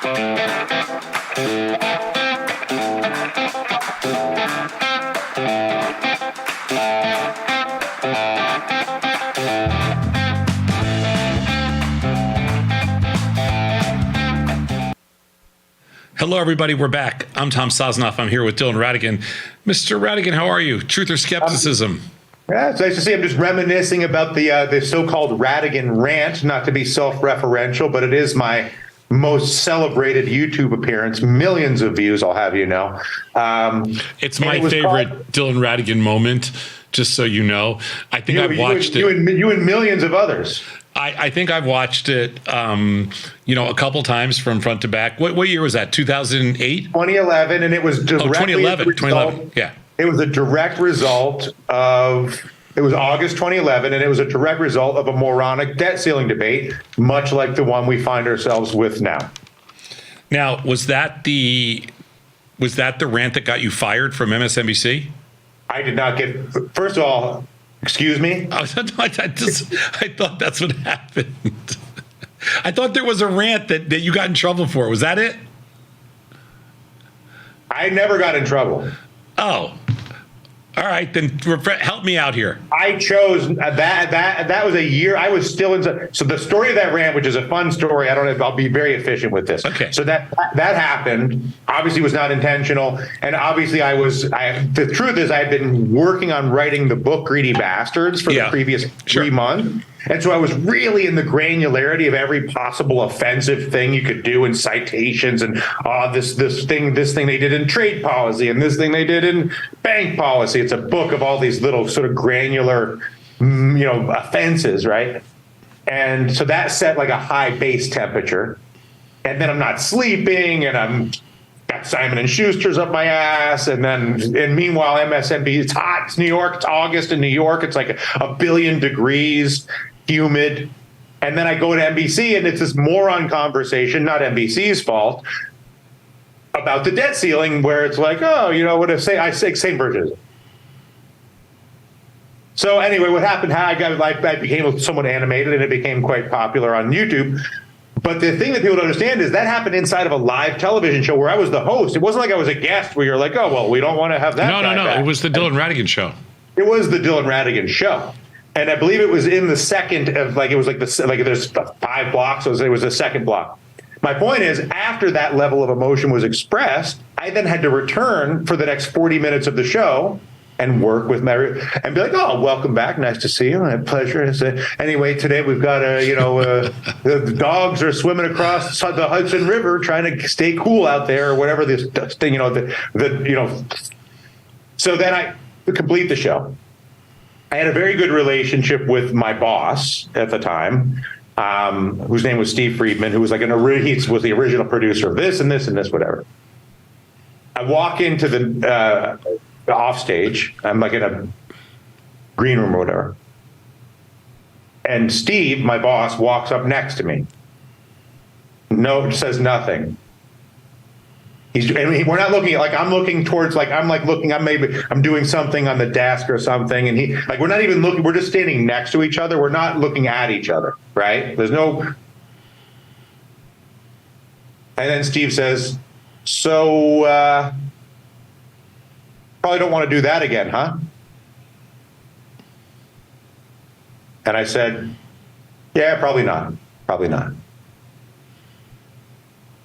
Hello, everybody. We're back. I'm Tom Sosnoff. I'm here with Dylan Radigan. Mr. Radigan, how are you? Truth or skepticism? Yeah, it's nice to see. I'm just reminiscing about the so-called Radigan rant, not to be self-referential, but it is my most celebrated YouTube appearance. Millions of views, I'll have you know. It's my favorite Dylan Radigan moment, just so you know. I think I've watched it. You and millions of others. I think I've watched it, a couple times from front to back. What year was that? 2008? 2011, and it was directly 2011. Yeah. It was a direct result of. It was August 2011, and it was a direct result of a moronic debt ceiling debate, much like the one we find ourselves with now. Now, was that the rant that got you fired from MSNBC? I did not get. First of all. Excuse me? I thought that's what happened. I thought there was a rant that you got in trouble for. Was that it? I never got in trouble. Oh. All right, then help me out here. I chose that was a year I was still in. So the story of that rant, which is a fun story, I'll be very efficient with this. Okay. So that happened, obviously was not intentional. And obviously the truth is I had been working on writing the book Greedy Bastards for the previous 3 months. And so I was really in the granularity of every possible offensive thing you could do in citations and this thing they did in trade policy and this thing they did in bank policy. It's a book of all these little sort of granular, offenses, right? And so that set like a high base temperature. And then I'm not sleeping and I'm got Simon and Schuster's up my ass. And meanwhile, MSNBC, it's hot. It's New York. It's August in New York. It's like a billion degrees. Humid. And then I go to NBC and it's this moron conversation, not NBC's fault, about the debt ceiling where it's like, I say same version. So anyway, what happened, I became somewhat animated and it became quite popular on YouTube. But the thing that people don't understand is that happened inside of a live television show where I was the host. It wasn't like I was a guest where you're like, oh, well, we don't want to have that. No. It was the Dylan Radigan show. It was the Dylan Radigan show. And I believe it was in the second of there's 5 blocks. So it was the second block. My point is, after that level of emotion was expressed, I then had to return for the next 40 minutes of the show and work with Mary and be like, oh, welcome back. Nice to see you. My pleasure. And say, anyway, today we've got the dogs are swimming across the Hudson River trying to stay cool out there or whatever this thing, So then I complete the show. I had a very good relationship with my boss at the time, whose name was Steve Friedman, who was like he was the original producer of this and this and this, whatever. I walk into the off stage. I'm like in a green room or whatever. And Steve, my boss, walks up next to me. No, says nothing. We're not looking at I'm looking towards I'm doing something on the desk or something. And we're not even looking, we're just standing next to each other. We're not looking at each other, right? There's no. And then Steve says, so, probably don't want to do that again, huh? And I said, yeah, probably not. Probably not.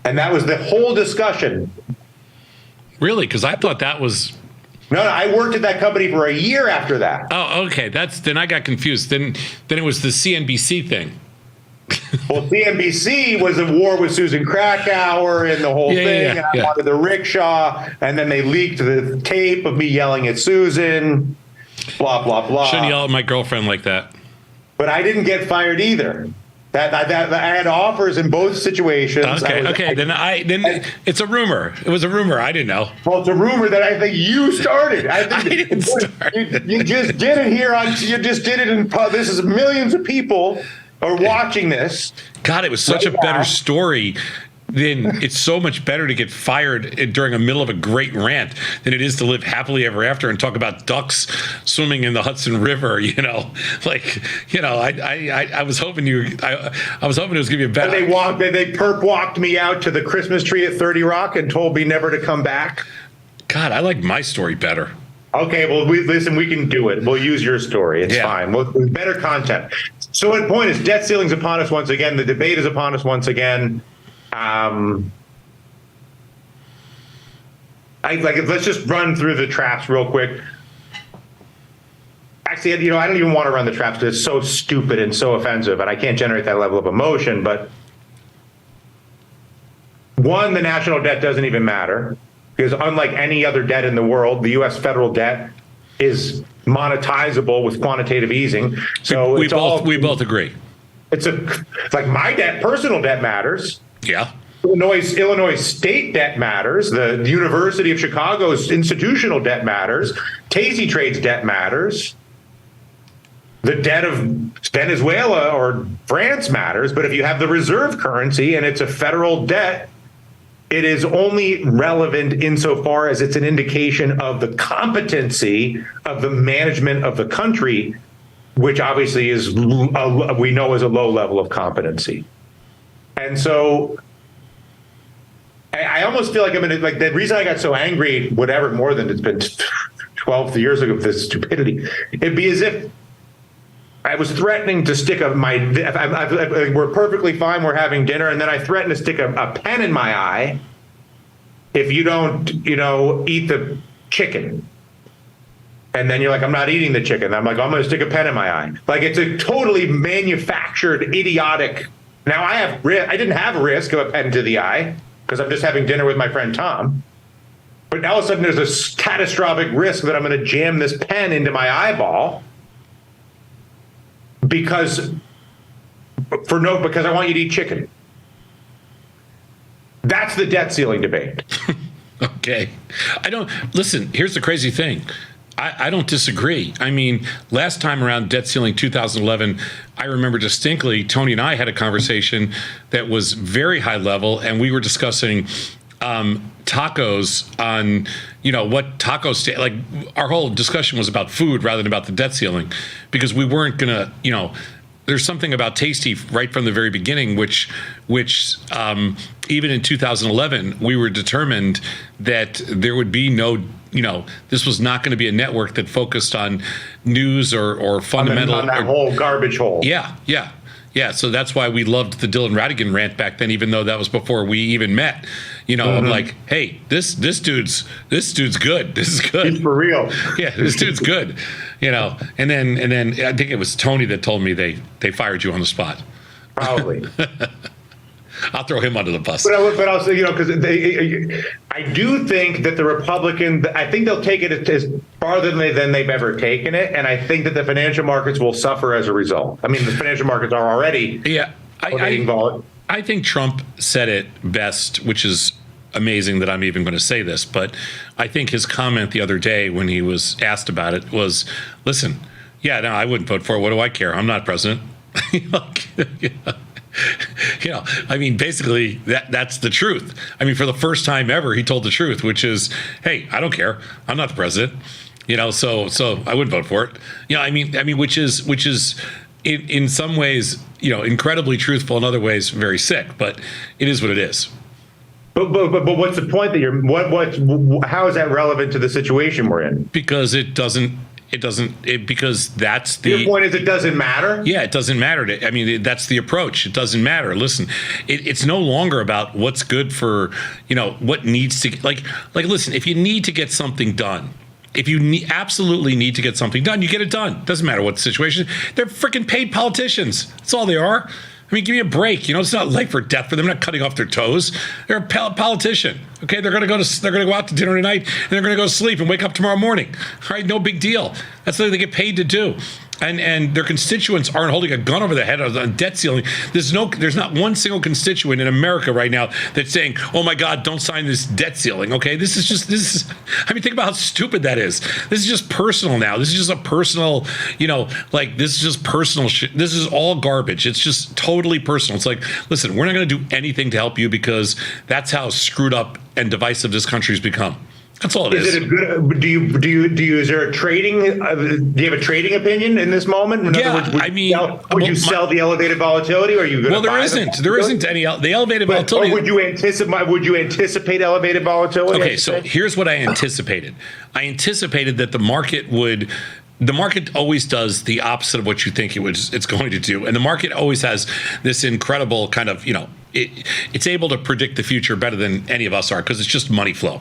And that was the whole discussion. Really? Because I thought that was. No, I worked at that company for a year after that. Oh, okay. Then I got confused. Then it was the CNBC thing. Well, CNBC was a war with Susan Krakauer and the whole thing. Yeah. I wanted the rickshaw, and then they leaked the tape of me yelling at Susan. Blah blah blah. Shouldn't yell at my girlfriend like that. But I didn't get fired either. That I had offers in both situations. Okay. Then it's a rumor. It was a rumor. I didn't know. Well, it's a rumor that I think you started. I didn't start. You just did it here you just did it in. This is millions of people are watching this. God, it was such a better story then it's so much better to get fired during the middle of a great rant than it is to live happily ever after and talk about ducks swimming in the Hudson River. I was hoping I was hoping it was going to be a better. They perp walked me out to the Christmas tree at 30 Rock and told me never to come back. God, I like my story better. Okay, well, listen, we can do it. We'll use your story. It's fine. Better content. So the point is, debt ceiling's upon us once again. The debate is upon us once again. Let's just run through the traps real quick. Actually, I don't even want to run the traps because it's so stupid and so offensive, and I can't generate that level of emotion. But one, the national debt doesn't even matter because unlike any other debt in the world, the U.S. federal debt is monetizable with quantitative easing. So we both agree. It's like my debt, personal debt matters. Yeah. Illinois state debt matters. The University of Chicago's institutional debt matters. Tasty Trade's debt matters. The debt of Venezuela or France matters. But if you have the reserve currency and it's a federal debt, it is only relevant insofar as it's an indication of the competency of the management of the country, which obviously we know is a low level of competency. And so I almost feel like I'm in like the reason I got so angry, whatever, more than it's been 12 years ago of this stupidity, it'd be as if I was threatening to stick we're perfectly fine, we're having dinner, and then I threaten to stick a pen in my eye if you don't, eat the chicken. And then you're like, I'm not eating the chicken. I'm like, I'm going to stick a pen in my eye. Like, it's a totally manufactured, idiotic. Now, I didn't have risk of a pen to the eye because I'm just having dinner with my friend Tom. But all of a sudden, there's a catastrophic risk that I'm going to jam this pen into my eyeball because I want you to eat chicken. That's the debt ceiling debate. Okay. Listen, here's the crazy thing. I don't disagree. I mean, last time around debt ceiling 2011, I remember distinctly Tony and I had a conversation that was very high level, and we were discussing tacos on, what tacos, like our whole discussion was about food rather than about the debt ceiling, because we weren't going to, there's something about Tasty right from the very beginning, which even in 2011, we were determined that there would be no, this was not going to be a network that focused on news or fundamental. On that whole garbage hole. Yeah. So that's why we loved the Dylan Ratigan rant back then, even though that was before we even met. I'm like, hey, this dude's good. This is good. He's for real. Yeah, this dude's good. And then I think it was Tony that told me they fired you on the spot. Probably. I'll throw him under the bus. But also, because I do think that the Republican, I think they'll take it as farther than they've ever taken it, and I think that the financial markets will suffer as a result. I mean, the financial markets are already involved. I think Trump said it best, which is amazing that I'm even going to say this, but I think his comment the other day when he was asked about it was, listen, I wouldn't vote for it. What do I care? I'm not president. I mean, basically, that's the truth. I mean, for the first time ever, he told the truth, which is, hey, I don't care. I'm not the president. So I wouldn't vote for it. I mean, which is in some ways, incredibly truthful. In other ways, very sick. But it is what it is. But what's the point that how is that relevant to the situation we're in? Because because that's the. Your point is it doesn't matter? Yeah, it doesn't matter. That's the approach. It doesn't matter. Listen, it's no longer about what's good for, what needs to, listen, if you need to get something done, if you absolutely need to get something done, you get it done. Doesn't matter what the situation. They're freaking paid politicians. That's all they are. I mean, give me a break. It's not life or death for them. They're not cutting off their toes. They're a politician. Okay, they're going to go out to dinner tonight, and they're going to go to sleep and wake up tomorrow morning. All right, no big deal. That's what they get paid to do. And their constituents aren't holding a gun over their head on debt ceiling. There's not one single constituent in America right now that's saying, "Oh my God, don't sign this debt ceiling." Okay, this is. I mean, think about how stupid that is. This is just personal now. This is just a personal, this is just personal shit. This is all garbage. It's just totally personal. It's like, listen, we're not going to do anything to help you because that's how screwed up and divisive this country's become. That's all it is. Is it a good? Do you? Is there a trading? Do you have a trading opinion in this moment? In other words, would you sell the elevated volatility, or are you going to? Well, there isn't any. The elevated volatility. Or would you anticipate elevated volatility? Okay, so here's what I anticipated. I anticipated that the market would. The market always does the opposite of what you think it's going to do, and the market always has this incredible kind of it's able to predict the future better than any of us are because it's just money flow.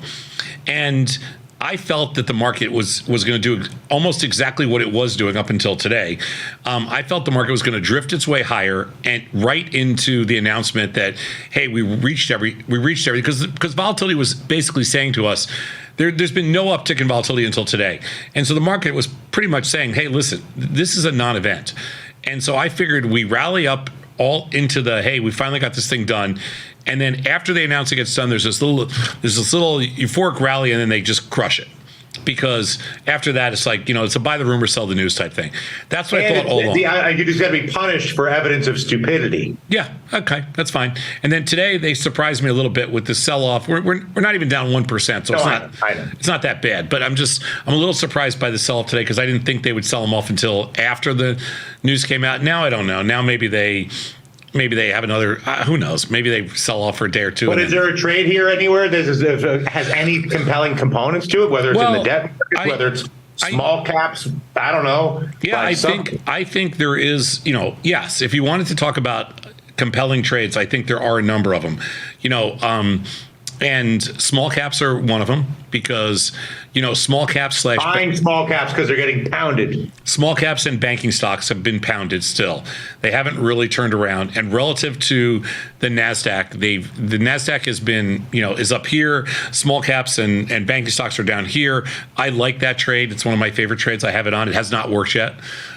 And I felt that the market was going to do almost exactly what it was doing up until today. I felt the market was going to drift its way higher and right into the announcement that, hey, we reached everything because volatility was basically saying to us, there's been no uptick in volatility until today. And so the market was pretty much saying, hey, listen, this is a non-event. And so I figured we rally up all into the, hey, we finally got this thing done. And then after they announce it gets done, there's this little euphoric rally, and then they just crush it. Because after that, it's like, it's a buy the rumor, sell the news type thing. That's what I thought all along. You just got to be punished for evidence of stupidity. Yeah, okay, that's fine. And then today they surprised me a little bit with the sell-off. We're not even down 1%, so it's not that bad. But I'm a little surprised by the sell-off today because I didn't think they would sell them off until after the news came out. Now I don't know. Now maybe they have another, who knows? Maybe they sell off for a day or two. But is there a trade here anywhere that has any compelling components to it, whether it's in the debt market, whether it's small caps? I don't know. Yeah, I think there is, yes, if you wanted to talk about compelling trades, I think there are a number of them. And small caps are one of them because, small caps buying small caps because they're getting pounded. Small caps and banking stocks have been pounded still. They haven't really turned around. And relative to the NASDAQ, the NASDAQ has been, is up here. Small caps and banking stocks are down here. I like that trade. It's one of my favorite trades. I have it on. It has not worked yet.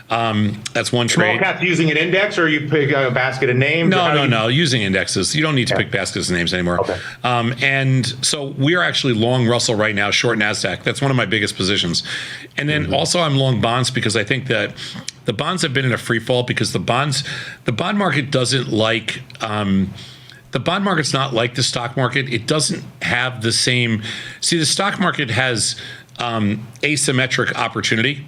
That's one trade. Small caps using an index, or you pick a basket of names? No. Using indexes. You don't need to pick baskets of names anymore. Okay. And so we are actually long Russell right now, short NASDAQ. That's one of my biggest positions. And then also I'm long bonds because I think that the bonds have been in a free fall because the bond market doesn't like, the bond market's not like the stock market. It doesn't have the same, the stock market has asymmetric opportunity.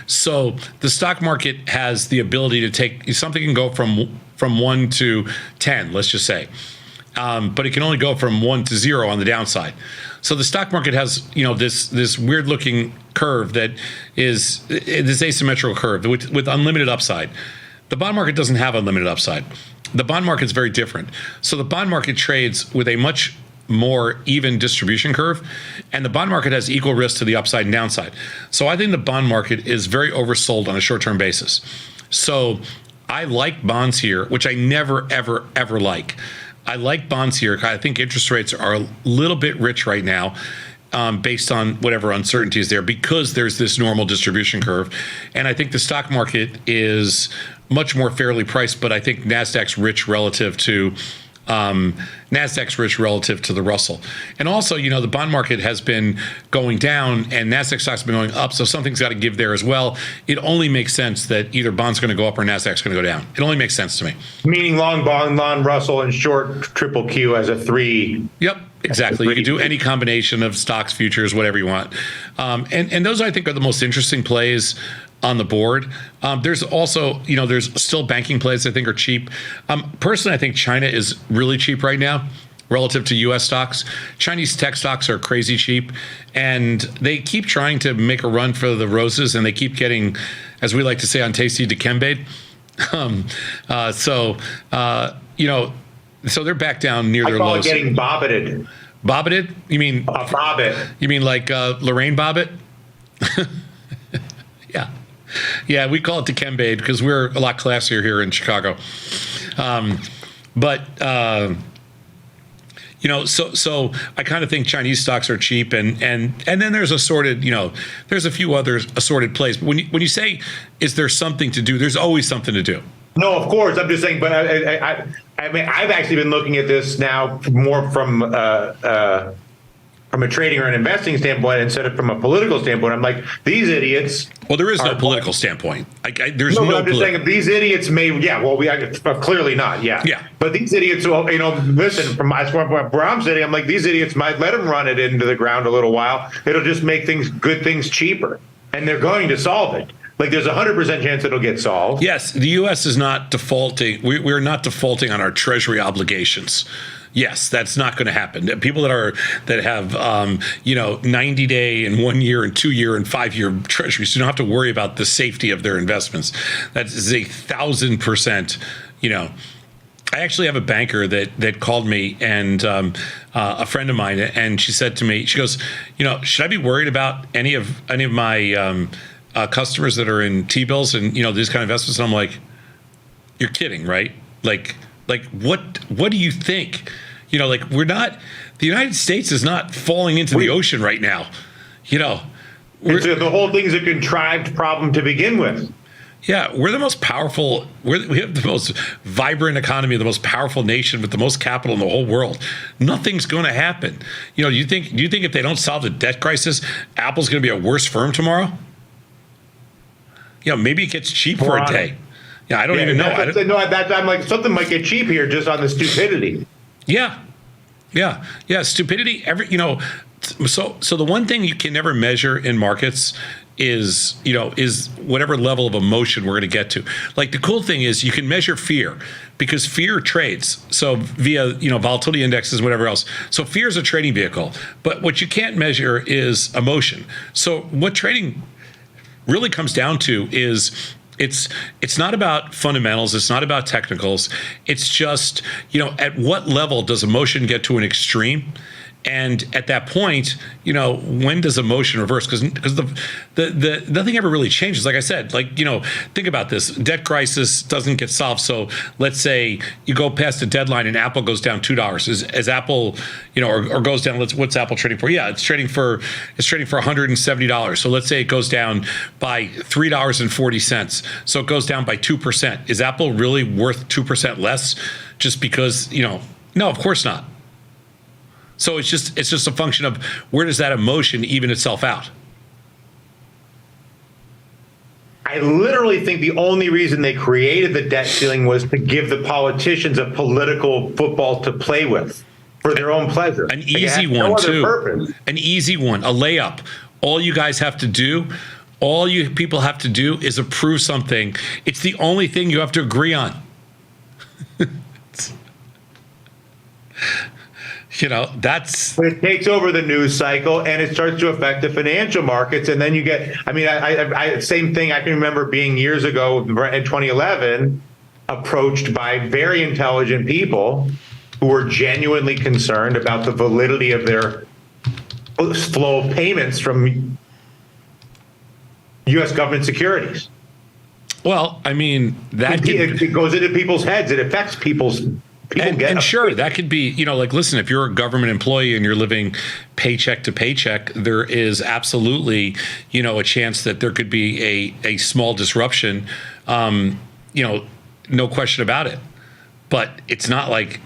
So the stock market has the ability to take something can go from 1 to 10, let's just say, but it can only go from 1 to 0 on the downside. So the stock market has this weird looking curve that is this asymmetrical curve with unlimited upside. The bond market doesn't have unlimited upside. The bond market's very different. So the bond market trades with a much more even distribution curve, and the bond market has equal risk to the upside and downside. So I think the bond market is very oversold on a short-term basis. So I like bonds here, which I never, ever, ever like. I like bonds here. I think interest rates are a little bit rich right now based on whatever uncertainty is there because there's this normal distribution curve. And I think the stock market is much more fairly priced, but I think NASDAQ's rich relative to the Russell. And also, the bond market has been going down and NASDAQ stocks have been going up, so something's got to give there as well. It only makes sense that either bond's going to go up or NASDAQ's going to go down. It only makes sense to me. Meaning long bond, long Russell, and short triple Q as a 3. Yep. Exactly. You can do any combination of stocks, futures, whatever you want. And those, I think, are the most interesting plays on the board. There's also, there's still banking plays I think are cheap. Personally, I think China is really cheap right now relative to U.S. stocks. Chinese tech stocks are crazy cheap, and they keep trying to make a run for the roses, and they keep getting, as we like to say on Tasty, dikembe'd. So they're back down near their lows. I call it getting bobbited. Bobbited? You mean bobbit? You mean like Lorraine Bobbitt? Yeah. Yeah, we call it dikembe'd because we're a lot classier here in Chicago. So I kind of think Chinese stocks are cheap, and then there's assorted, there's a few other assorted plays. But when you say, is there something to do? There's always something to do. No, of course. I'm just saying, but I mean, I've actually been looking at this now more from a trading or an investing standpoint instead of from a political standpoint. I'm like, these idiots. Well, there is no political standpoint. There's no. I'm just saying, these idiots may. Yeah. Well, clearly not. Yeah. Yeah. But these idiots, listen. From where I'm sitting, I'm like, these idiots might let them run it into the ground a little while. It'll just make good things cheaper, and they're going to solve it. Like, there's 100% chance it'll get solved. Yes, the U.S. is not defaulting. We're not defaulting on our treasury obligations. Yes, that's not going to happen. People that have 90-day and 1 year and 2 year and 5 year treasuries do not have to worry about the safety of their investments. That is 1,000%. I actually have a banker that called me, and a friend of mine, and she said to me, she goes, should I be worried about any of my customers that are in T-bills and these kind of investments? And I'm like, you're kidding, right? Like what do you think? We're not, the United States is not falling into the ocean right now. The whole thing's a contrived problem to begin with. Yeah, we're the most powerful. We have the most vibrant economy, the most powerful nation with the most capital in the whole world. Nothing's going to happen. Do you think if they don't solve the debt crisis, Apple's going to be a worse firm tomorrow? Maybe it gets cheap for a day. Yeah, I don't even know. I'm like, something might get cheap here just on the stupidity. Yeah. Stupidity. So the one thing you can never measure in markets is whatever level of emotion we're going to get to. Like, the cool thing is you can measure fear, because fear trades. So via volatility indexes, whatever else. So fear is a trading vehicle. But what you can't measure is emotion. So what trading really comes down to is it's not about fundamentals. It's not about technicals. It's just, at what level does emotion get to an extreme? And at that point, when does emotion reverse? Because the nothing ever really changes. Like I said, think about this. Debt crisis doesn't get solved. So let's say you go past the deadline and Apple goes down $2. Is Apple, or goes down? What's Apple trading for? Yeah, it's trading for $170. So let's say it goes down by $3.40. So it goes down by 2%. Is Apple really worth 2% less just because? No, of course not. So it's just a function of where does that emotion even itself out? I literally think the only reason they created the debt ceiling was to give the politicians a political football to play with for their own pleasure. An easy one, too. Purpose. An easy one, a layup. All you guys have to do, all you people have to do is approve something. It's the only thing you have to agree on. But it takes over the news cycle and it starts to affect the financial markets. And then you get, same thing. I can remember being years ago in 2011, approached by very intelligent people who were genuinely concerned about the validity of their flow of payments from U.S. government securities. Well, it goes into people's heads. It affects people's. And sure, that could be, listen, if you're a government employee and you're living paycheck to paycheck, there is absolutely, a chance that there could be a small disruption, no question about it. But it's not like,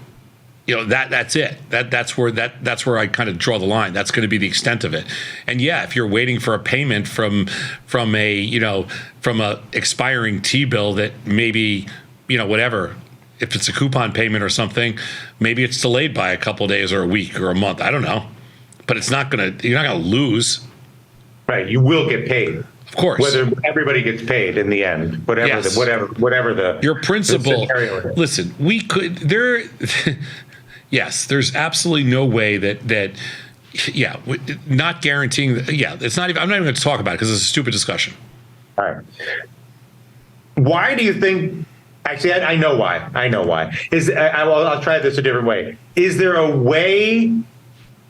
that's it. That's where I kind of draw the line. That's going to be the extent of it. And yeah, if you're waiting for a payment from a expiring T-bill that maybe, whatever, if it's a coupon payment or something, maybe it's delayed by a couple of days or a week or a month. I don't know, but you're not going to lose. Right. You will get paid. Of course. Whether everybody gets paid in the end, whatever your principle. Listen, we could yes, there's absolutely no way that not guaranteeing it's not even, I'm not even going to talk about it because it's a stupid discussion. All right. Why do you think? Actually, I know why. I'll try this a different way. Is there a way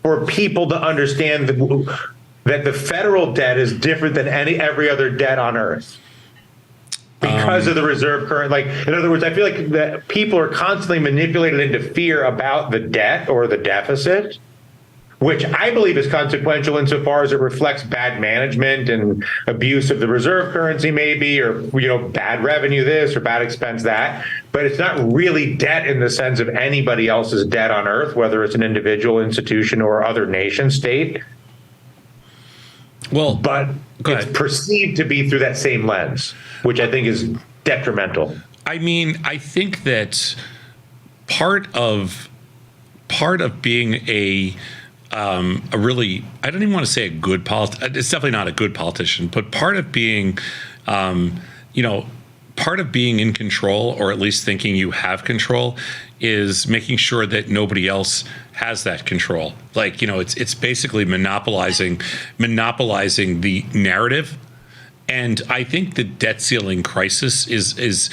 for people to understand that the federal debt is different than every other debt on Earth? because of the reserve current. Like, in other words, I feel like that people are constantly manipulated into fear about the debt or the deficit, which I believe is consequential insofar as it reflects bad management and abuse of the reserve currency, maybe, or bad revenue this or bad expense that. But it's not really debt in the sense of anybody else's debt on earth, whether it's an individual, institution, or other nation state. Well, but it's perceived to be through that same lens, which I think is detrimental. I mean, I think that part of being a really, I don't even want to say a good politician. It's definitely not a good politician, but part of being, part of being in control, or at least thinking you have control, is making sure that nobody else has that control. Like, it's basically monopolizing the narrative. And I think the debt ceiling crisis is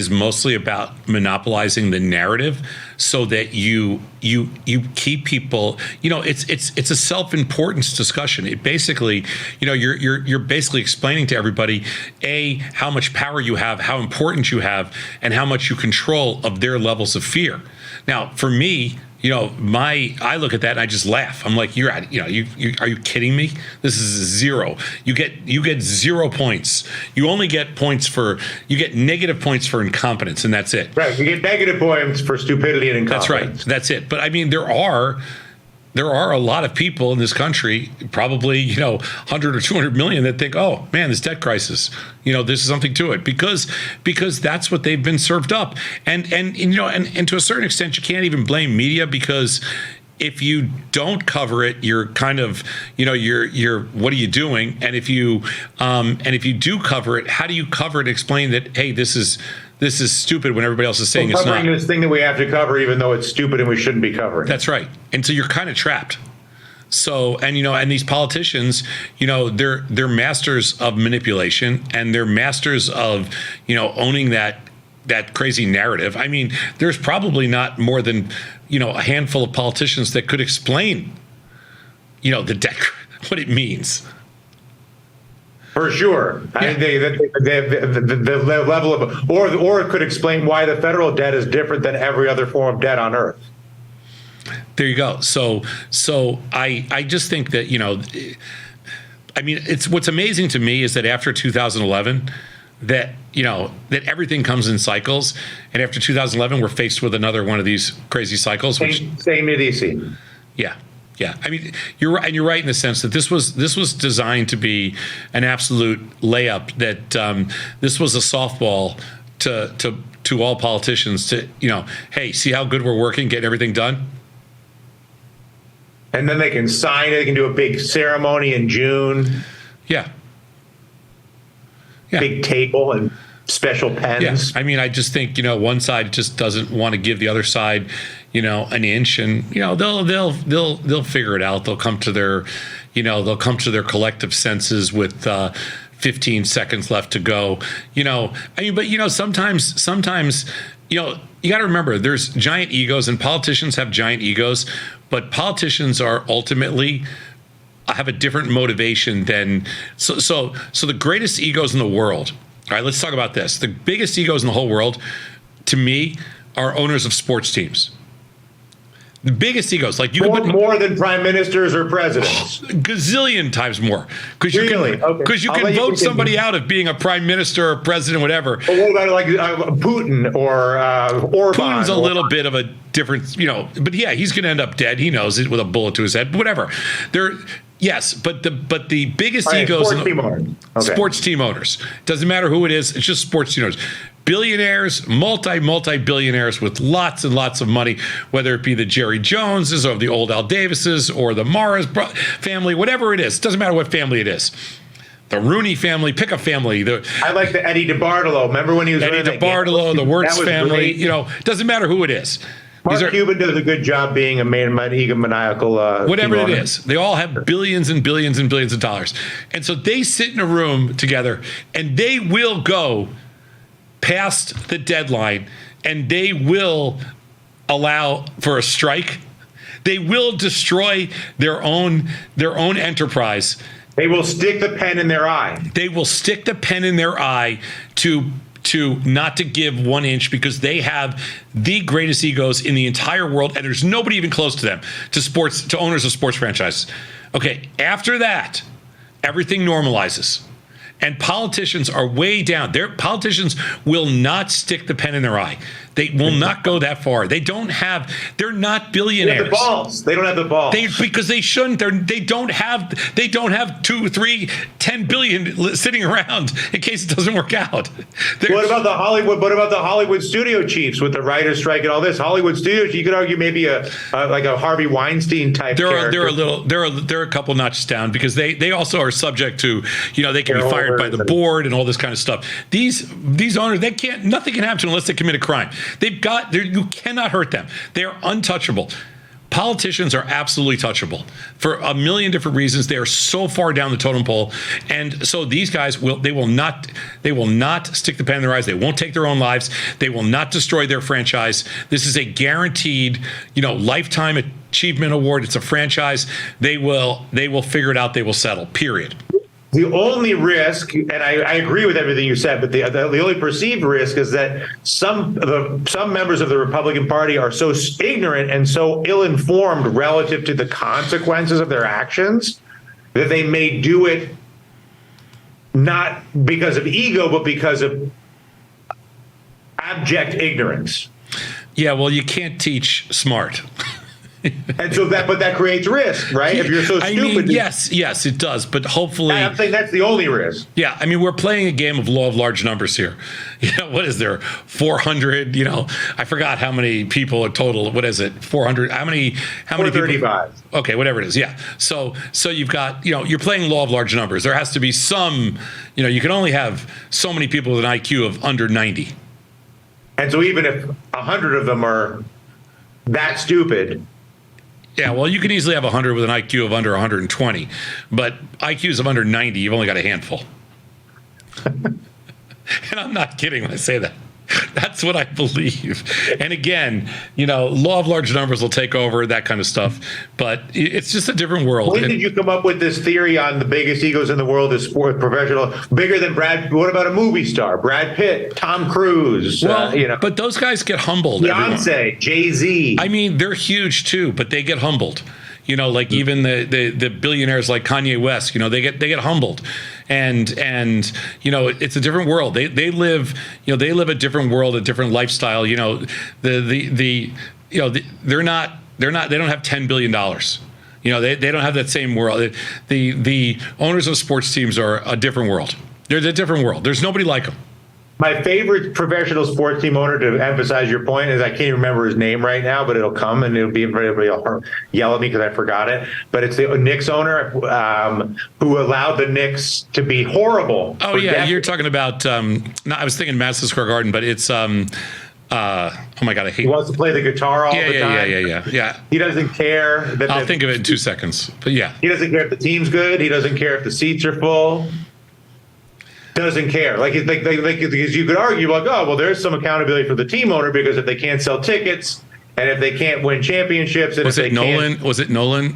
mostly about monopolizing the narrative, so that you keep people. It's a self-importance discussion. It basically, you're basically explaining to everybody how much power you have, how important you have, and how much you control of their levels of fear. Now, for me, I look at that and I just laugh. I'm like, are you kidding me? This is zero. You get 0 points. You only get negative points for incompetence, and that's it. Right. You get negative points for stupidity and incompetence. That's right. That's it. But I mean, there are a lot of people in this country, probably 100 or 200 million, that think, oh man, this debt crisis, there's something to it, because that's what they've been served up, and to a certain extent, you can't even blame media, because if you don't cover it, you're kind of, you're what are you doing? And if you do cover it, how do you cover it and explain that, hey, this is stupid, when everybody else is saying it's not? Covering this thing that we have to cover, even though it's stupid and we shouldn't be covering. That's right. And so you're kind of trapped. So, and these politicians, they're masters of manipulation, and they're masters of, owning that crazy narrative. I mean, there's probably not more than, a handful of politicians that could explain, the debt, what it means. For sure. Yeah. I think the level of, or it could explain why the federal debt is different than every other form of debt on earth. There you go. So I just think that, I mean, it's, what's amazing to me is that after 2011, that everything comes in cycles, and after 2011, we're faced with another one of these crazy cycles. Same idiocy. Yeah. Yeah, I mean, you're right, and you're right in the sense that this was designed to be an absolute layup. That this was a softball to all politicians. To hey, see how good we're working, getting everything done. And then they can sign it. They can do a big ceremony in June. Yeah. Big table and special pens. Yeah. I mean, I just think one side just doesn't want to give the other side an inch, and they'll figure it out. They'll come to their collective senses with 15 seconds left to go. I mean, but sometimes you got to remember, there's giant egos, and politicians have giant egos, but politicians are ultimately have a different motivation than so the greatest egos in the world. All right, let's talk about this. The biggest egos in the whole world, to me, are owners of sports teams. The biggest egos, like more than prime ministers or presidents, gazillion times more, because you can vote somebody out of being a prime minister or president, whatever. But what about like Putin or Orban? Putin's a little bit of a different, but yeah, he's going to end up dead. He knows it, with a bullet to his head. But whatever. Yes, but the biggest egos sports team owners. Doesn't matter who it is. It's just sports team owners. Billionaires, multi-billionaires with lots and lots of money, whether it be the Jerry Joneses or the old Al Davises or the Morris family, whatever it is. Doesn't matter what family it is. The Rooney family, pick a family. I like the Eddie DeBartolo. Remember when he was Eddie DeBartolo, the Wirtz family. Great. Doesn't matter who it is. Mark Cuban does a good job being a egomaniacal. Whatever it is, they all have billions and billions and billions of dollars, and so they sit in a room together, and they will go past the deadline, and they will allow for a strike. They will destroy their own enterprise They will stick the pen in their eye. They will stick the pen in their eye to not to give 1 inch, because they have the greatest egos in the entire world, and there's nobody even close to them, to owners of sports franchises. Okay, after that, everything normalizes. And politicians are way down. Politicians will not stick the pen in their eye. They will not go that far. They're not billionaires. They have the balls. They don't have the balls. Because they shouldn't. They don't have 2, 3, 10 billion sitting around in case it doesn't work out. What about the Hollywood studio chiefs with the writer's strike and all this? Hollywood studios, you could argue maybe like a Harvey Weinstein type character. They're a couple notches down, because they also are subject to, they can be fired by the board and all this kind of stuff. These owners, nothing can happen to them unless they commit a crime. You cannot hurt them. They are untouchable. Politicians are absolutely touchable for a million different reasons. They are so far down the totem pole, and so these guys will not stick the pen in their eyes. They won't take their own lives. They will not destroy their franchise. This is a guaranteed, lifetime achievement award. It's a franchise. They will figure it out. They will settle. Period. The only risk, and I agree with everything you said, but the only perceived risk is that some members of the Republican Party are so ignorant and so ill-informed relative to the consequences of their actions that they may do it not because of ego, but because of abject ignorance. Yeah, well, you can't teach smart. And so that creates risk, right? If you're so stupid. Yes, it does. But hopefully, I'm saying that's the only risk. Yeah, we're playing a game of law of large numbers here. What is there? 400. I forgot how many people are total. What is it? 400. How many? 435. People? Okay, whatever it is. Yeah. So you've got you're playing law of large numbers. There has to be some. You can only have so many people with an IQ of under 90. And so even if 100 of them are that stupid. Yeah, well, you can easily have 100 with an IQ of under 120, but IQs of under 90, you've only got a handful. And I'm not kidding when I say that. That's what I believe. And again, law of large numbers will take over, that kind of stuff. But it's just a different world. When did you come up with this theory on the biggest egos in the world is sport professional, bigger than what about a movie star? Brad Pitt, Tom Cruise, But those guys get humbled. Beyonce, Jay-Z. They're huge too, but they get humbled. Even the billionaires like Kanye West, they get humbled, and it's a different world. They live a different world, a different lifestyle. They don't have $10 billion. They don't have that same world. The owners of sports teams are a different world. They're a different world. There's nobody like them. My favorite professional sports team owner, to emphasize your point, is I can't even remember his name right now, but it'll come and everybody will yell at me because I forgot it. But it's the Knicks owner who allowed the Knicks to be horrible. Oh yeah, decades. You're talking about. I was thinking Madison Square Garden, but it's. Oh my God, I hate. He wants to play the guitar all the time. Yeah. He doesn't care. I'll think of it in 2 seconds. But yeah, he doesn't care if the team's good. He doesn't care if the seats are full. Doesn't care. Because you could argue there's some accountability for the team owner, because if they can't sell tickets and if they can't win championships, and Was it Nolan?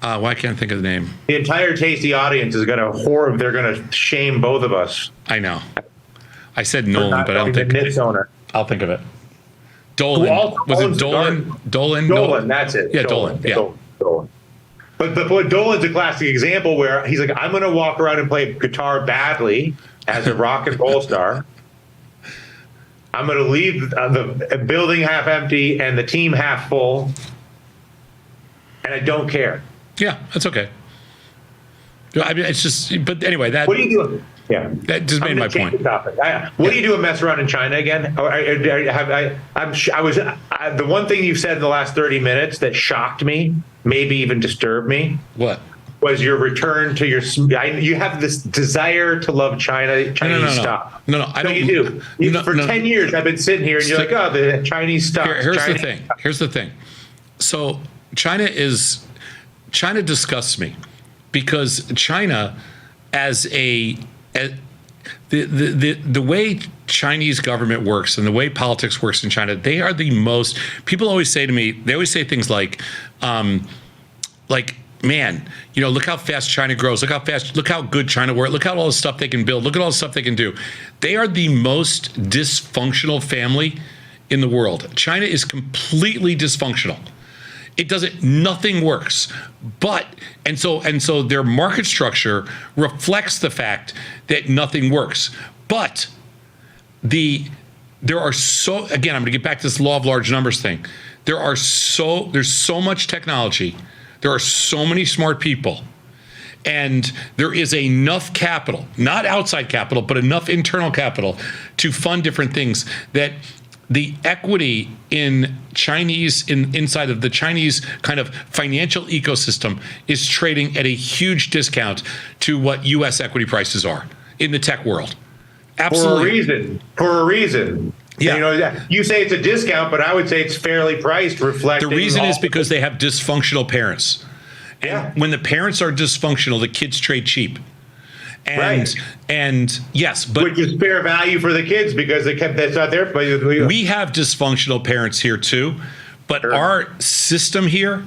Why can't I think of the name? The entire Tasty audience is going to they're going to shame both of us. I know. I said Nolan, but I don't think. The Knicks owner. I'll think of it. Dolan. Was it Dolan? Dolan. That's it. Yeah, Dolan. Yeah. Dolan. But Dolan's a classic example where he's like, I'm going to walk around and play guitar badly as a rock and roll star. I'm going to leave the building half empty and the team half full, and I don't care. Yeah, that's okay. It's just. But anyway, that. What are you doing? Yeah, that just made my point. What do you do and mess around in China again? The one thing you've said in the last 30 minutes that shocked me, maybe even disturbed me. What? Was your return to your? You have this desire to love Chinese stuff. No, I don't. You do. For 10 years, I've been sitting here, and you're like, oh, the Chinese stuff. Here's the thing. So China disgusts me, because China, as the way Chinese government works and the way politics works in China, they are the most. People always say to me, they always say things like man, look how fast China grows. Look how good China works. Look at all the stuff they can build. Look at all the stuff they can do. They are the most dysfunctional family in the world. China is completely dysfunctional. Nothing works. And so their market structure reflects the fact that nothing works. But again, I'm going to get back to this law of large numbers thing. There's so much technology. There are so many smart people, and there is enough capital, not outside capital, but enough internal capital to fund different things that the equity inside of the Chinese kind of financial ecosystem is trading at a huge discount to what U.S. equity prices are in the tech world. Absolutely. For a reason. Yeah. You say it's a discount, but I would say it's fairly priced, reflecting. The reason is because they have dysfunctional parents. And when the parents are dysfunctional, the kids trade cheap. And yes, but which is fair value for the kids because that's not their. We have dysfunctional parents here too, but our system here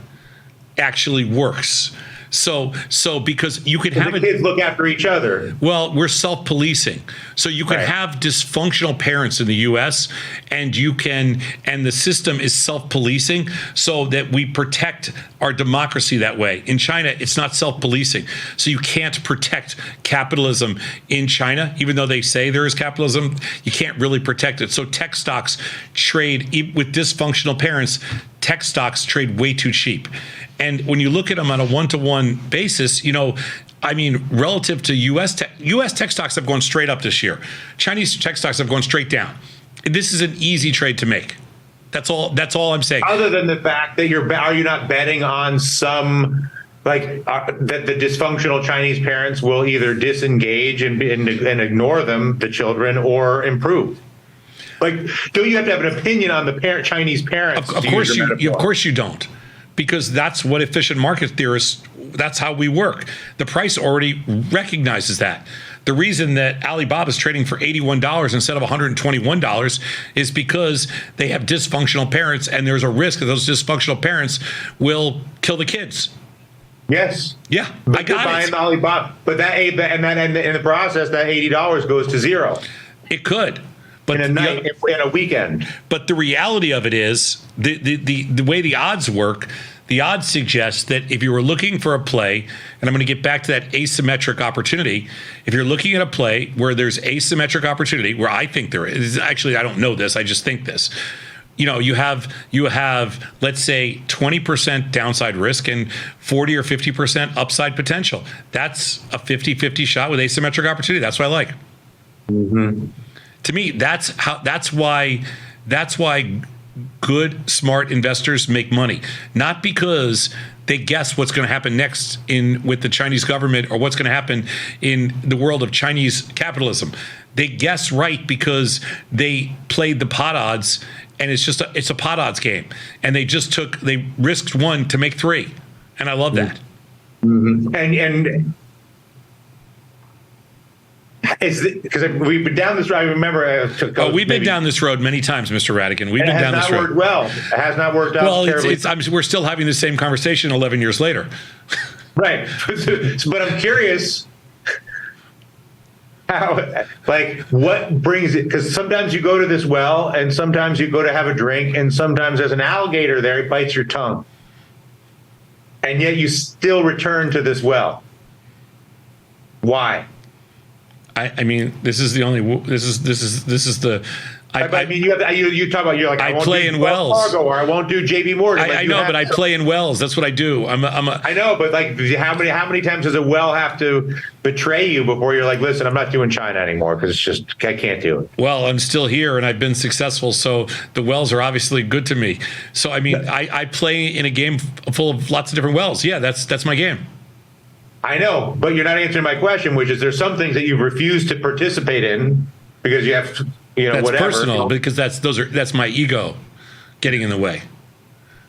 actually works. So because you could have the kids look after each other. Well, we're self-policing. So you can have dysfunctional parents in the US and the system is self-policing so that we protect our democracy that way. In China, it's not self-policing. So you can't protect capitalism in China, even though they say there is capitalism, you can't really protect it. So tech stocks trade with dysfunctional parents, tech stocks trade way too cheap. And when you look at them on a one-to-one basis, relative to U.S. tech stocks have gone straight up this year. Chinese tech stocks have gone straight down. This is an easy trade to make. That's all I'm saying. Other than the fact that are you not betting on some that the dysfunctional Chinese parents will either disengage and ignore the children, or improve? Don't you have to have an opinion on the Chinese parents? Of course you don't. Because that's what efficient market theorists, that's how we work. The price already recognizes that. The reason that Alibaba is trading for $81 instead of $121 is because they have dysfunctional parents, and there's a risk that those dysfunctional parents will kill the kids. Yes. Yeah, I got it. Alibaba, but in the process, that $80 goes to zero. It could. But in a weekend. But the reality of it is the way the odds work, the odds suggest that if you were looking for a play, and I'm going to get back to that asymmetric opportunity, if you're looking at a play where there's asymmetric opportunity, where I think there is, actually I don't know this, I just think this. You have let's say 20% downside risk and 40 or 50% upside potential. That's a 50-50 shot with asymmetric opportunity. That's what I like. Mm-hmm. To me, that's why good, smart investors make money. Not because they guess what's going to happen next with the Chinese government or what's going to happen in the world of Chinese capitalism. They guess right because they played the pot odds, and it's a pot odds game. And they risked one to make three. And I love that. Mm-hmm. And because we've been down this road. I remember. We've been down this road many times, Mr. Radigan. We've been down this road. It has not worked well. It has not worked out. Well, we're still having the same conversation 11 years later. Right, but I'm curious how, what brings it? Because sometimes you go to this well, and sometimes you go to have a drink, and sometimes there's an alligator there. He bites your tongue, and yet you still return to this well. Why? I mean, this is the only. This is the. I mean, you talk about, you're like, I play in wells, Fargo, or I won't do J.P. Morgan. I know, but I play in wells. That's what I do. I know, but how many times does a well have to betray you before you're like, listen, I'm not doing China anymore because it's just I can't do it. Well, I'm still here and I've been successful, so the wells are obviously good to me. So I mean, I play in a game full of lots of different wells. Yeah, that's my game. I know, but you're not answering my question, which is there's some things that you've refused to participate in because you have, that's whatever. Personal, because that's my ego getting in the way.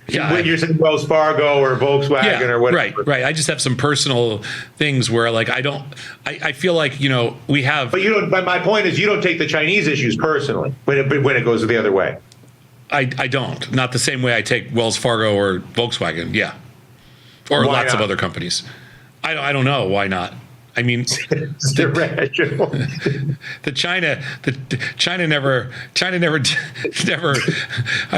Yeah, when you're saying Wells Fargo or Volkswagen or whatever. Right. I just have some personal things where I feel like, we have. But you don't. But my point is, you don't take the Chinese issues personally when it goes the other way. I don't. Not the same way I take Wells Fargo or Volkswagen. Yeah. or Why lots of not? other companies. I don't know why not. I mean, It's irrational. China never, I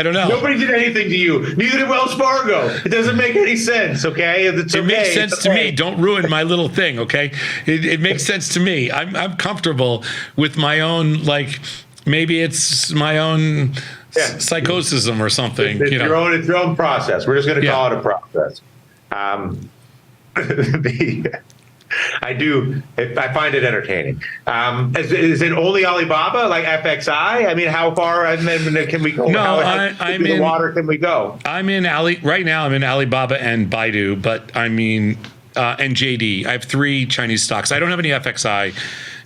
don't know. Nobody did anything to you. Neither did Wells Fargo. It doesn't make any sense, okay? It makes sense to me. Don't ruin my little thing, okay? It makes sense to me. I'm comfortable with my own, like, maybe it's my own psychosism or something. It's your own process. We're just going to call it a process. I find it entertaining. Is it only Alibaba, like FXI? I mean, how far and then can we go? No, I'm in the water can we go? Right now I'm in Alibaba and Baidu, but I mean, and JD. I have 3 Chinese stocks. I don't have any FXI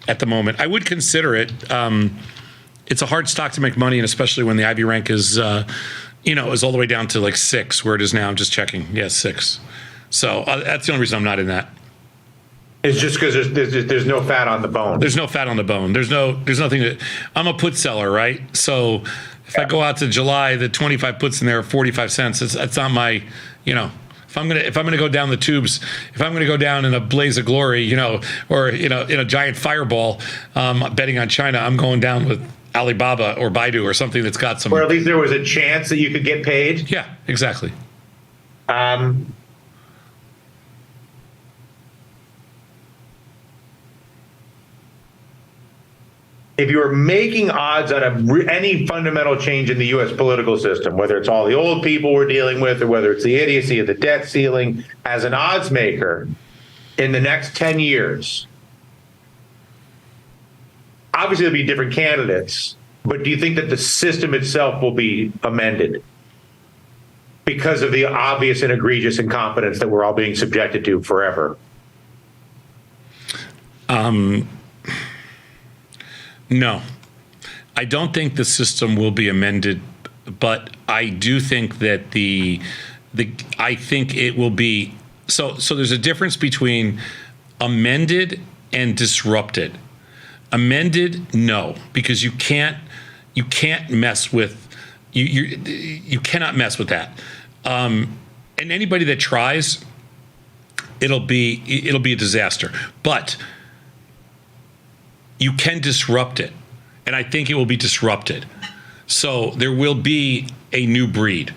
at the moment. I would consider it. It's a hard stock to make money, and especially when the IB rank is, is all the way down to like 6, where it is now. I'm just checking. Yeah, 6. So that's the only reason I'm not in that. It's just because there's no fat on the bone. There's no fat on the bone. There's nothing that I'm a put seller, right? So if I go out to July, the 25 puts in there are 45 cents. That's not my, if I'm gonna go down the tubes, if I'm gonna go down in a blaze of glory, or in a giant fireball, betting on China, I'm going down with Alibaba or Baidu or something that's got some. Or at least there was a chance that you could get paid. Yeah, exactly. If you were making odds on any fundamental change in the U.S. political system, whether it's all the old people we're dealing with or whether it's the idiocy of the debt ceiling, as an odds maker in the next 10 years, obviously there'll be different candidates, but do you think that the system itself will be amended because of the obvious and egregious incompetence that we're all being subjected to forever? No, I don't think the system will be amended, but I do think that I think it will be so there's a difference between amended and disrupted. Amended, no, because you can't mess with you cannot mess with that. And anybody that tries, it'll be a disaster. But you can disrupt it, and I think it will be disrupted. So there will be a new breed.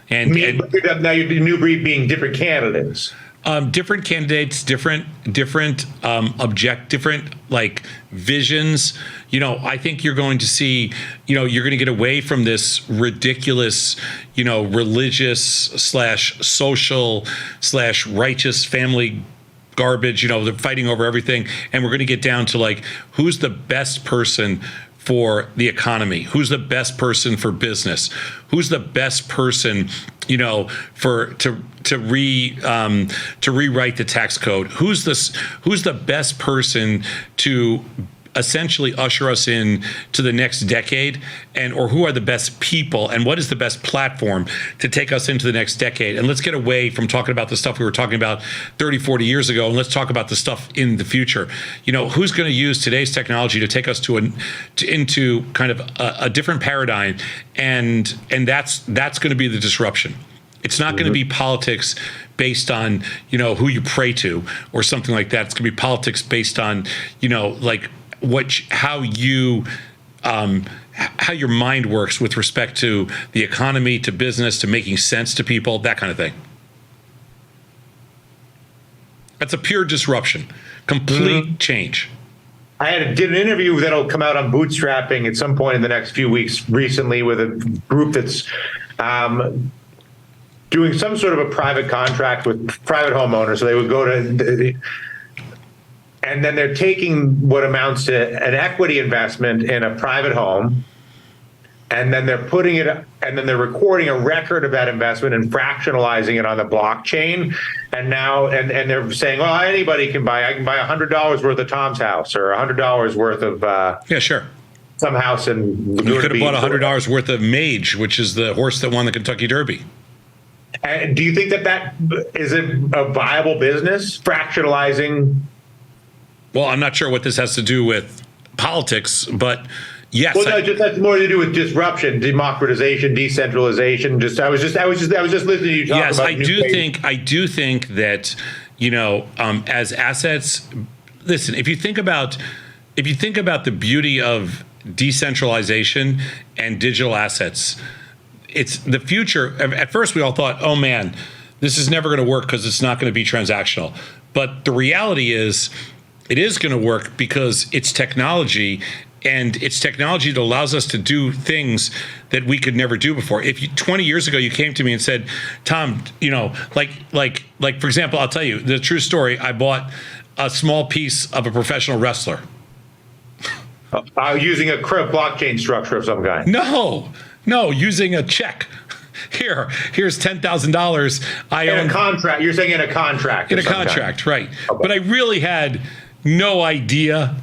And now your new breed being different candidates. Different candidates, different like visions. I think you're going to see, you're going to get away from this ridiculous, religious / social / righteous family garbage. They're fighting over everything, and we're going to get down to like, who's the best person for the economy? Who's the best person for business? Who's the best person, to rewrite the tax code? Who's the best person to essentially usher us in to the next decade, or who are the best people, and what is the best platform to take us into the next decade? And let's get away from talking about the stuff we were talking about 30, 40 years ago, and let's talk about the stuff in the future. Who's going to use today's technology to take us into kind of a different paradigm, and that's going to be the disruption. It's not going to be politics based on, who you pray to or something like that. It's going to be politics based on, like how your mind works with respect to the economy, to business, to making sense to people, that kind of thing. That's a pure disruption, complete change. I did an interview that'll come out on bootstrapping at some point in the next few weeks recently with a group that's doing some sort of a private contract with private homeowners. So they would go to, and then they're taking what amounts to an equity investment in a private home, and then they're putting it, and then they're recording a record of that investment and fractionalizing it on the blockchain. And now, and they're saying, well, anybody can buy. I can buy $100 worth of Tom's house, or $100 worth of some house in Laguna You could have Beach. bought $100 worth of Mage, which is the horse that won the Kentucky Derby. And do you think that is a viable business, fractionalizing? Well, I'm not sure what this has to do with politics, but Yes. Well, no, just has more to do with disruption, democratization, decentralization. I was just listening to you talk yes, about. I do think that, as assets, listen, if you think about the beauty of decentralization and digital assets, it's the future. At first, we all thought, oh man, this is never going to work because it's not going to be transactional. But the reality is, it is going to work because it's technology, and it's technology that allows us to do things that we could never do before. If 20 years ago you came to me and said, Tom, like for example, I'll tell you the true story. I bought a small piece of a professional wrestler. Using a blockchain structure of some kind. No, using a check. Here's $10,000. I own a contract. You're saying in a contract. In a contract, right? Okay. But I really had no idea.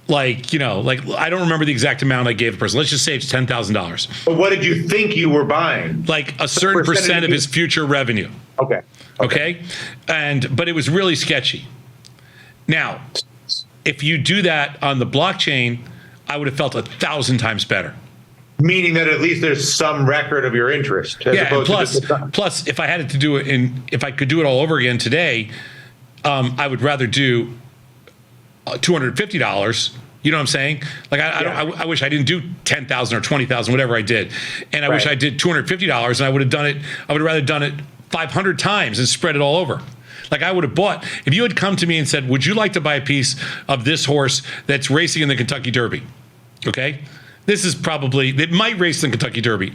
I don't remember the exact amount I gave a person. Let's just say it's $10,000. But what did you think you were buying? Like a certain percent of his future revenue. Okay. But it was really sketchy. Now, if you do that on the blockchain, I would have felt 1,000 times better. Meaning that at least there's some record of your interest. Plus, if I had to do it if I could do it all over again today, I would rather do $250. You know what I'm saying? Like I wish I didn't do 10,000 or 20,000, whatever I did, and I wish I did $250, and I would have done it. I would have rather done it 500 times and spread it all over. Like I would have bought, if you had come to me and said, would you like to buy a piece of this horse that's racing in the Kentucky Derby? Okay. This is probably, it might race in the Kentucky Derby.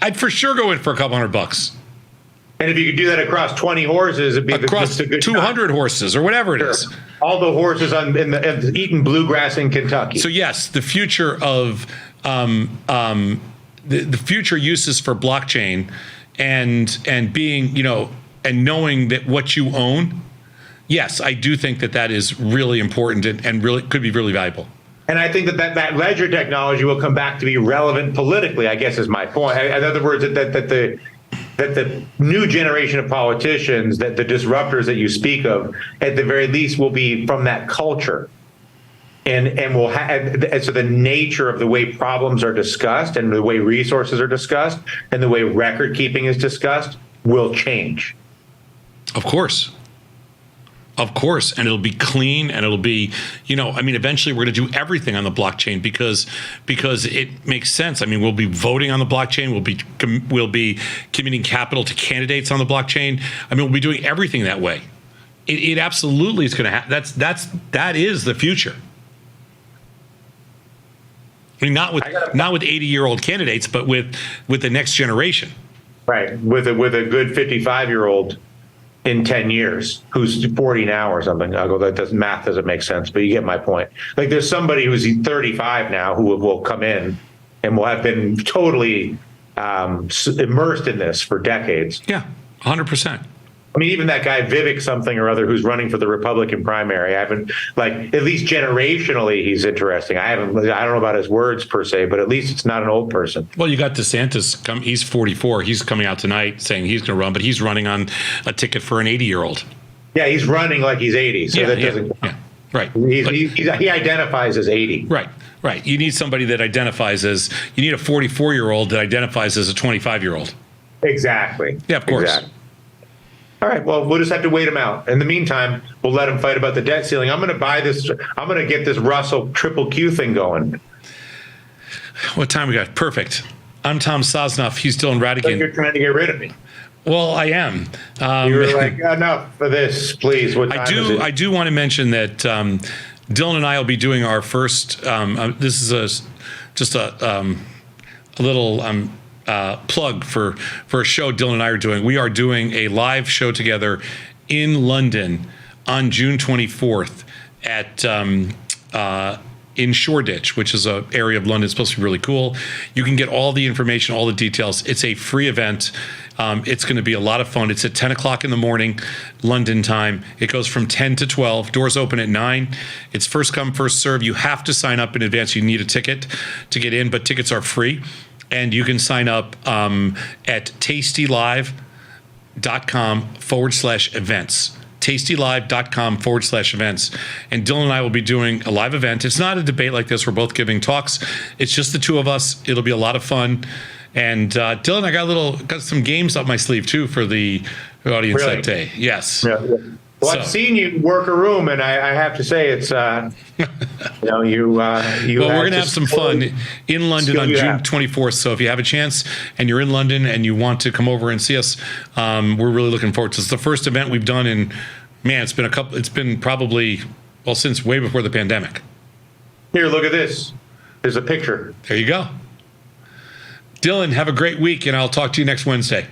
I'd for sure go in for a couple $100. And if you could do that across 20 horses, it'd be across 200 horses or whatever it is. All the horses eating bluegrass in Kentucky. So yes, the future of the future uses for blockchain and being, and knowing that what you own, yes, I do think that is really important and really could be really valuable. And I think that ledger technology will come back to be relevant politically, I guess is my point. In other words, that the new generation of politicians, that the disruptors that you speak of, at the very least will be from that culture. And will so the nature of the way problems are discussed and the way resources are discussed and the way record keeping is discussed will change. Of course. And it'll be clean, and it'll be, eventually we're going to do everything on the blockchain because it makes sense. I mean, we'll be voting on the blockchain. We'll be committing capital to candidates on the blockchain. I mean, we'll be doing everything that way. It absolutely is going to happen. That is the future. I mean, not with 80-year-old candidates, but with the next generation. Right, with a good 55-year-old. In 10 years, who's 40 now or something. I go, math doesn't make sense, but you get my point. Like there's somebody who's 35 now who will come in and will have been totally immersed in this for decades. Yeah, 100%. I mean, even that guy Vivek something or other who's running for the Republican primary, I haven't, at least generationally, he's interesting. I don't know about his words per se, but at least it's not an old person. Well, you got DeSantis, he's 44. He's coming out tonight saying he's going to run, but he's running on a ticket for an 80-year-old. Yeah, he's running like he's 80. So doesn't. Yeah, right. He identifies as 80. Right. You need somebody that identifies you need a 44-year-old that identifies as a 25-year-old. Exactly. Yeah, of course. Exactly. All right, well, we'll just have to wait him out. In the meantime, we'll let him fight about the debt ceiling. I'm going to get this Russell triple Q thing going. What time we got? Perfect. I'm Tom Sosnoff. He's Dylan Radigan. Like you're trying to get rid of me. Well, I am. You were like, enough for this, please. What time is it? I do want to mention that Dylan and I will be doing our first, this is just a little plug for a show Dylan and I are doing. We are doing a live show together in London on June 24th in Shoreditch, which is an area of London. It's supposed to be really cool. You can get all the information, all the details. It's a free event. It's going to be a lot of fun. It's at 10 o'clock in the morning, London time. It goes from 10 to 12. Doors open at 9. It's first come, first serve. You have to sign up in advance. You need a ticket to get in, but tickets are free. And you can sign up at tastylive.com/events. tastylive.com/events. And Dylan and I will be doing a live event. It's not a debate like this. We're both giving talks. It's just the two of us. It'll be a lot of fun. And Dylan, I got some games up my sleeve too for the audience that day. Yes. Yeah. Well, I've seen you work a room, and I have to say it's you. Well, we're gonna have some fun in London on June 24th. So if you have a chance and you're in London and you want to come over and see us, we're really looking forward to it. It's the first event we've done in, man, it's been probably, well, since way before the pandemic. Here, look at this. There's a picture. There you go. Dylan, have a great week, and I'll talk to you next Wednesday.